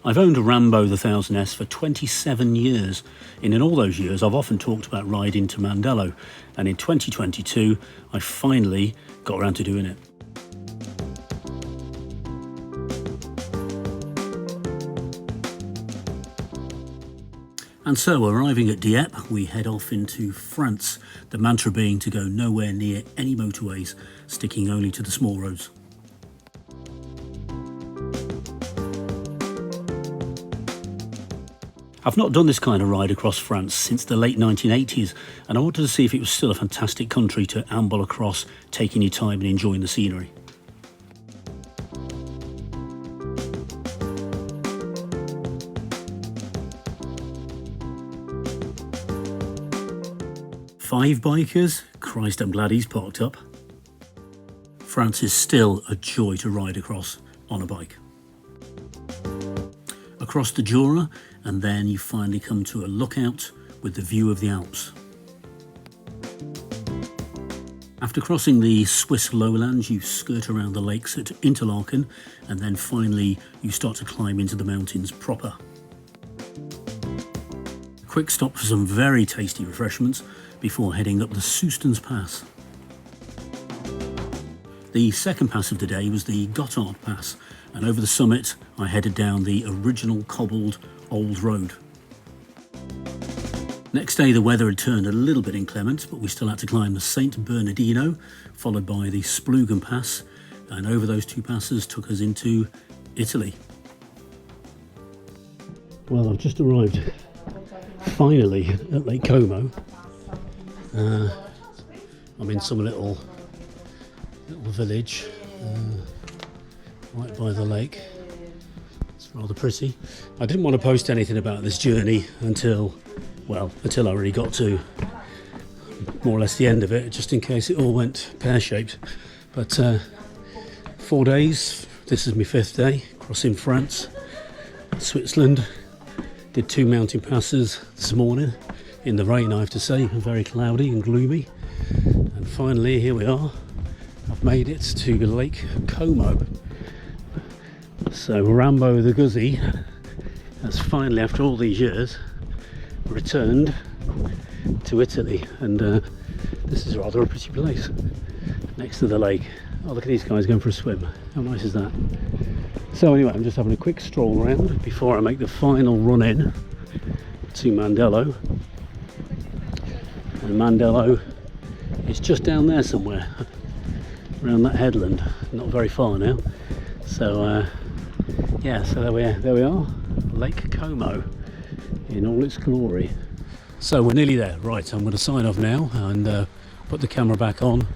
I've owned a Rambo the 1000S for 27 years, and in all those years I've often talked about riding to Mandello, and in 2022 I finally got around to doing it. And so, arriving at Dieppe, we head off into France, the mantra being to go nowhere near any motorways, sticking only to the small roads. I've not done this kind of ride across France since the late 1980s, and I wanted to see if it was still a fantastic country to amble across, taking your time and enjoying the scenery. Five bikers? Christ, I'm glad he's parked up. France is still a joy to ride across on a bike. Across the Jura, and then you finally come to a lookout with the view of the Alps. After crossing the Swiss lowlands, you skirt around the lakes at Interlaken, and then finally you start to climb into the mountains proper. A quick stop for some very tasty refreshments before heading up the Soustons Pass. The second pass of the day was the Gotthard Pass, and over the summit I headed down the original cobbled old road. Next day the weather had turned a little bit inclement, but we still had to climb the St Bernardino, followed by the Splugen Pass, and over those two passes took us into Italy. Well, I've just arrived finally at Lake Como. I'm in some little village right by the lake. It's rather pretty. I didn't want to post anything about this journey until I really got to more or less the end of it, just in case it all went pear-shaped. But 4 days, this is my 5th day, crossing France, Switzerland. Did 2 mountain passes this morning, in the rain I have to say, very cloudy and gloomy. And finally here we are, I've made it to Lake Como. So Rambo the Guzzi has finally, after all these years, returned to Italy, and this is rather a pretty place next to the lake. Oh, look at these guys going for a swim. How nice is that? So anyway, I'm just having a quick stroll around before I make the final run in to Mandello. And Mandello is just down there somewhere, around that headland, not very far now. So yeah, so there we are, Lake Como in all its glory. So we're nearly there. Right, I'm going to sign off now and put the camera back on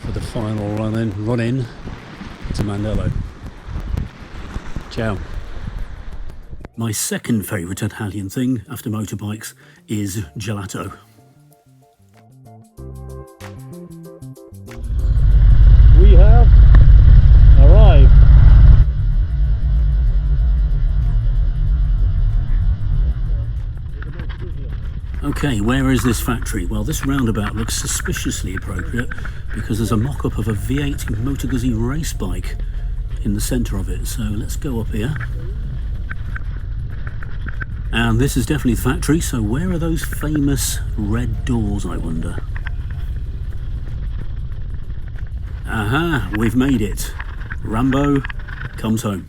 for the final run in to Mandello. Ciao. My second favourite Italian thing after motorbikes is gelato. We have arrived. Okay, where is this factory? Well, this roundabout looks suspiciously appropriate because there's a mock-up of a V8 Moto Guzzi race bike in the centre of it. So let's go up here. And this is definitely the factory, so where are those famous red doors, I wonder? Aha, we've made it. Rambo comes home.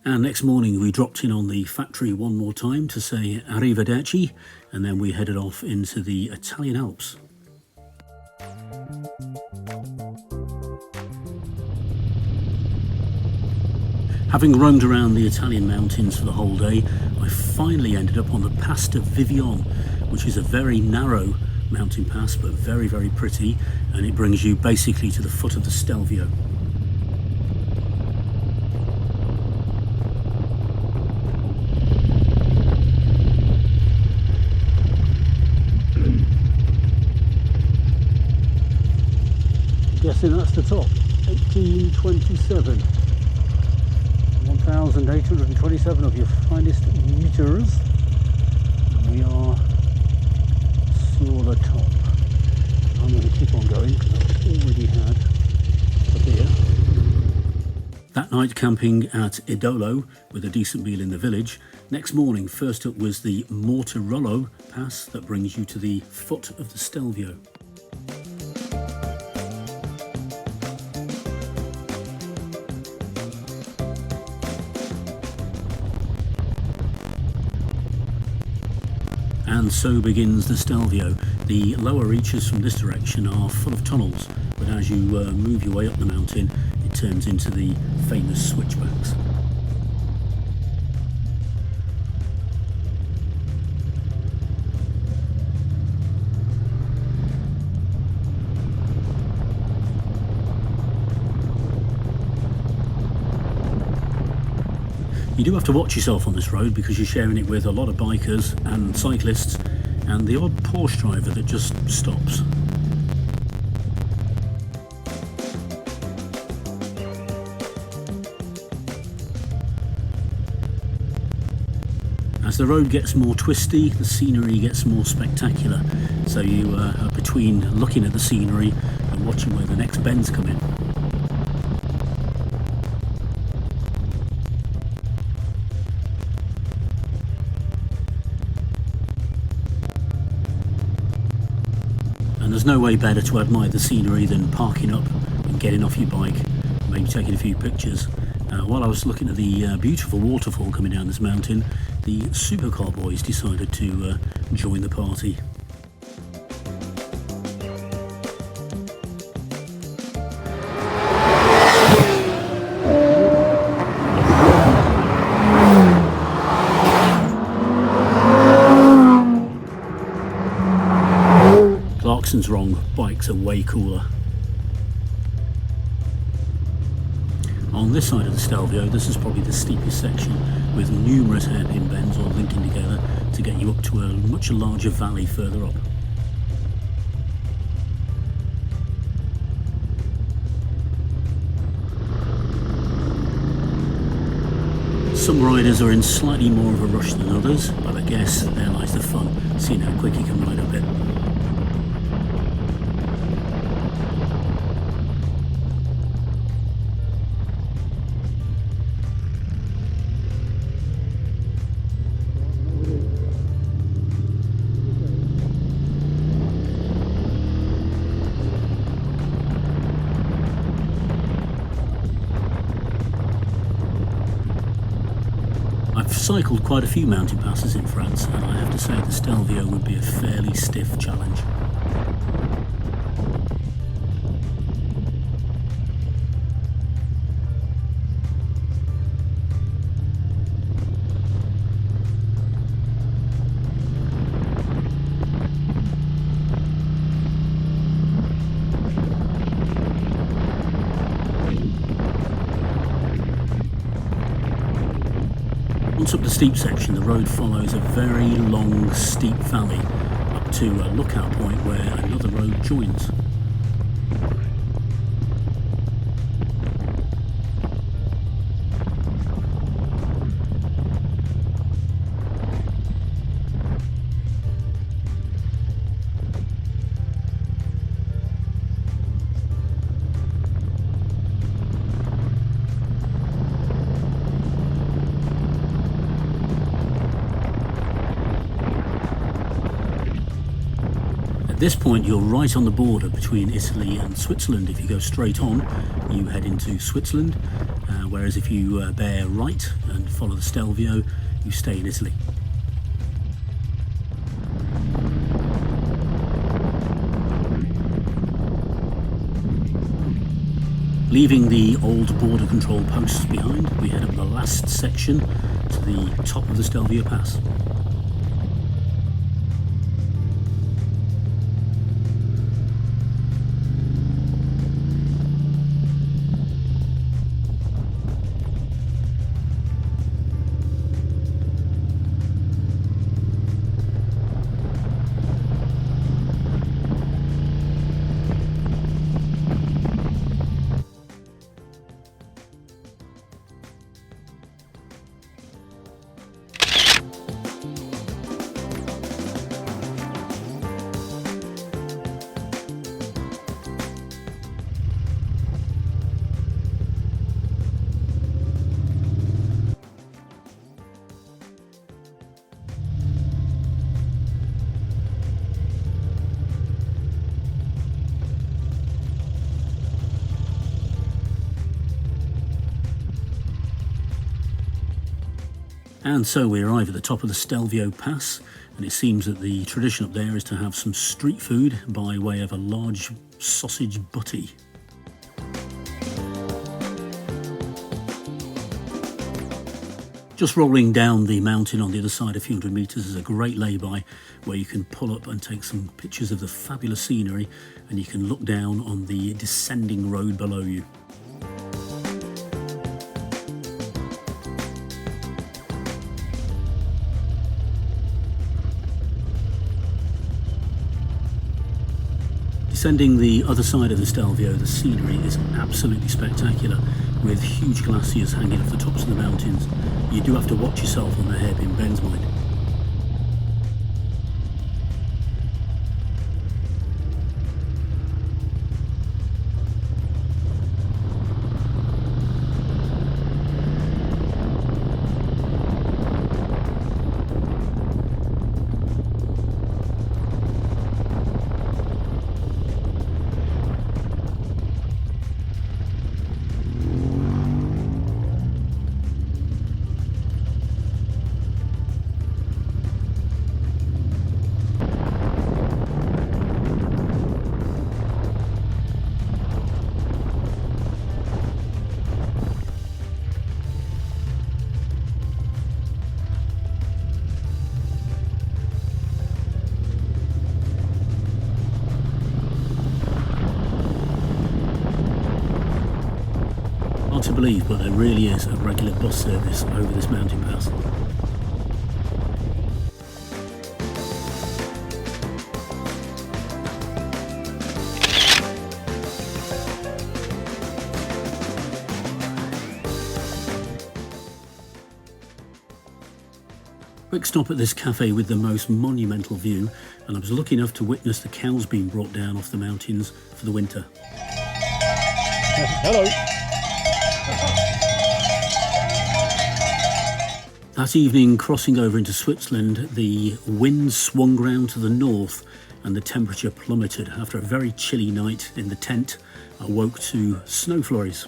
And next morning we dropped in on the factory one more time to say arrivederci, and then we headed off into the Italian Alps. Having roamed around the Italian mountains for the whole day, I finally ended up on the Pass de Vivion, which is a very narrow mountain pass but very, very pretty, and it brings you basically to the foot of the Stelvio. Guessing that's the top. 1827. 1000 1,827 of your finest meters. And we are Solar Top. I'm going to keep on going because I've already had a beer. That night camping at Idolo with a decent meal in the village. Next morning, first up was the Mortirolo Pass that brings you to the foot of the Stelvio. And so begins the Stelvio. The lower reaches from this direction are full of tunnels, but as you move your way up the mountain, it turns into the famous switchbacks. You do have to watch yourself on this road because you're sharing it with a lot of bikers and cyclists and the odd Porsche driver that just stops. As the road gets more twisty, the scenery gets more spectacular, so you are between looking at the scenery and watching where the next bends come in. And there's no way better to admire the scenery than parking up and getting off your bike, maybe taking a few pictures. While I was looking at the beautiful waterfall coming down this mountain, the supercar boys decided to join the party. Clarkson's wrong, bikes are way cooler. On this side of the Stelvio, this is probably the steepest section, with numerous hairpin bends all linking together to get you up to a much larger valley further up. Some riders are in slightly more of a rush than others, but I guess there lies the fun, seeing how quick you can ride up it. I've cycled quite a few mountain passes in France, and I have to say the Stelvio would be a fairly stiff challenge. Once up the steep section, the road follows a very long, steep valley up to a lookout point where another road joins. At this point, you're right on the border between Italy and Switzerland. If you go straight on, you head into Switzerland, whereas if you bear right and follow the Stelvio, you stay in Italy. Leaving the old border control posts behind, we head up the last section to the top of the Stelvio Pass. And so we arrive at the top of the Stelvio Pass, and it seems that the tradition up there is to have some street food by way of a large sausage butty. Just rolling down the mountain on the other side a few hundred metres is a great lay-by where you can pull up and take some pictures of the fabulous scenery, and you can look down on the descending road below you. Descending the other side of the Stelvio, the scenery is absolutely spectacular, with huge glaciers hanging off the tops of the mountains. You do have to watch yourself on the hairpin bends, mind. Hard to believe, but there really is a regular bus service over this mountain pass. Quick stop at this cafe with the most monumental view, and I was lucky enough to witness the cows being brought down off the mountains for the winter. Hello. That evening, crossing over into Switzerland, the wind swung round to the north and the temperature plummeted. After a very chilly night in the tent, I woke to snow flurries.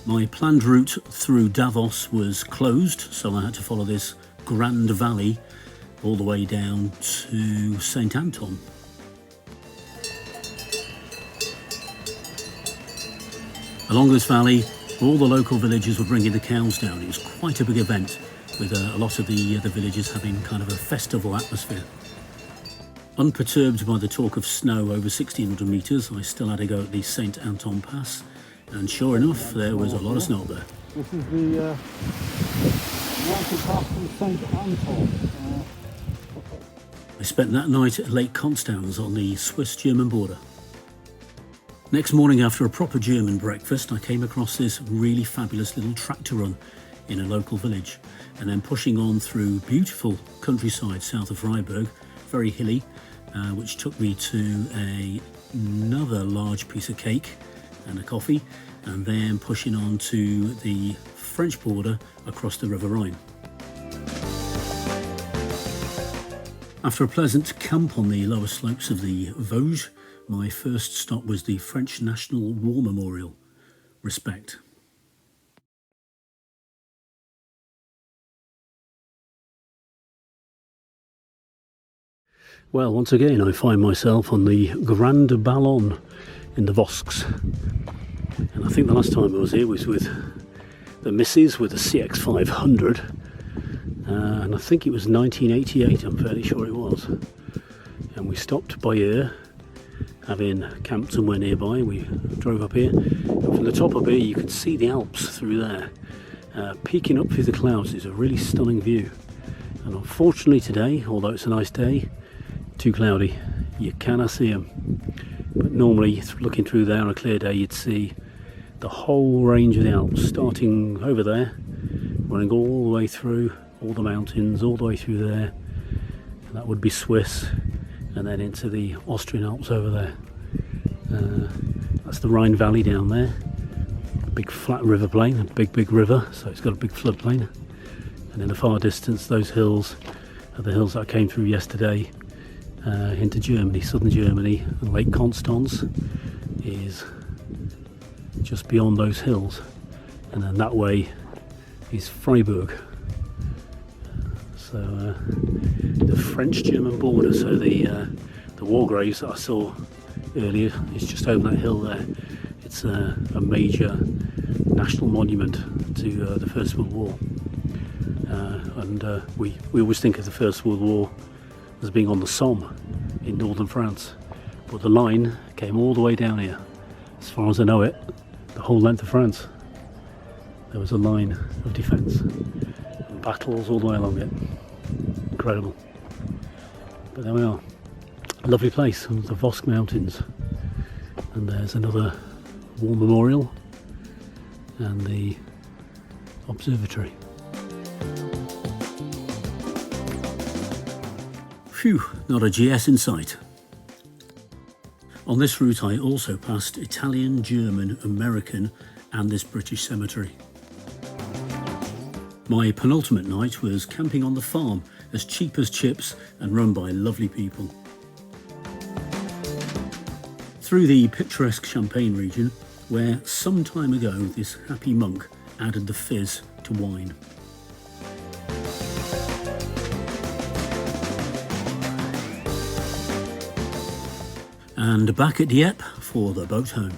My planned route through Davos was closed, so I had to follow this grand valley all the way down to St. Anton. Along this valley, all the local villagers were bringing the cows down. It was quite a big event, with a lot of the villages having kind of a festival atmosphere. Unperturbed by the talk of snow over 1,600 metres, I still had to go at the St. Anton Pass, and sure enough, there was a lot of snow up there. This is the mountain pass from St. Anton. I spent that night at Lake Constance on the Swiss-German border. Next morning, after a proper German breakfast, I came across this really fabulous little tractor run in a local village, and then pushing on through beautiful countryside south of Freiburg, very hilly, which took me to another large piece of cake and a coffee, and then pushing on to the French border across the River Rhine. After a pleasant camp on the lower slopes of the Vosges, my first stop was the French National War Memorial. Respect. Well, once again I find myself on the Grand Ballon in the Vosges. And I think the last time I was here was with the missus with the CX500. And I think it was 1988, I'm fairly sure it was. And we stopped by here, having camped somewhere nearby. We drove up here, and from the top up here you can see the Alps through there. Peeking up through the clouds is a really stunning view, and unfortunately today, although it's a nice day, too cloudy, you cannot see them. But normally looking through there on a clear day you'd see the whole range of the Alps, starting over there, running all the way through all the mountains, all the way through there, and that would be Swiss, and then into the Austrian Alps over there. That's the Rhine Valley down there, a big flat river plain, a big river, so it's got a big floodplain. And in the far distance, those hills are the hills that I came through yesterday into Germany, southern Germany, and Lake Constance is just beyond those hills. and then that way is Freiburg. So the French-German border. So the war graves that I saw earlier is just over that hill there. It's a major national monument to the First World War, and we always think of the First World War as being on the Somme in northern France, but the line came all the way down here. As far as I know it, the whole length of France, there was a line of defence and battles all the way along it. Incredible. But there we are. A lovely place, the Vosges Mountains. And there's another war memorial and the observatory. Phew, not a GS in sight. On this route I also passed Italian, German, American and this British cemetery. My penultimate night was camping on the farm, as cheap as chips and run by lovely people. Through the picturesque Champagne region, where some time ago this happy monk added the fizz to wine. And back at Dieppe for the boat home.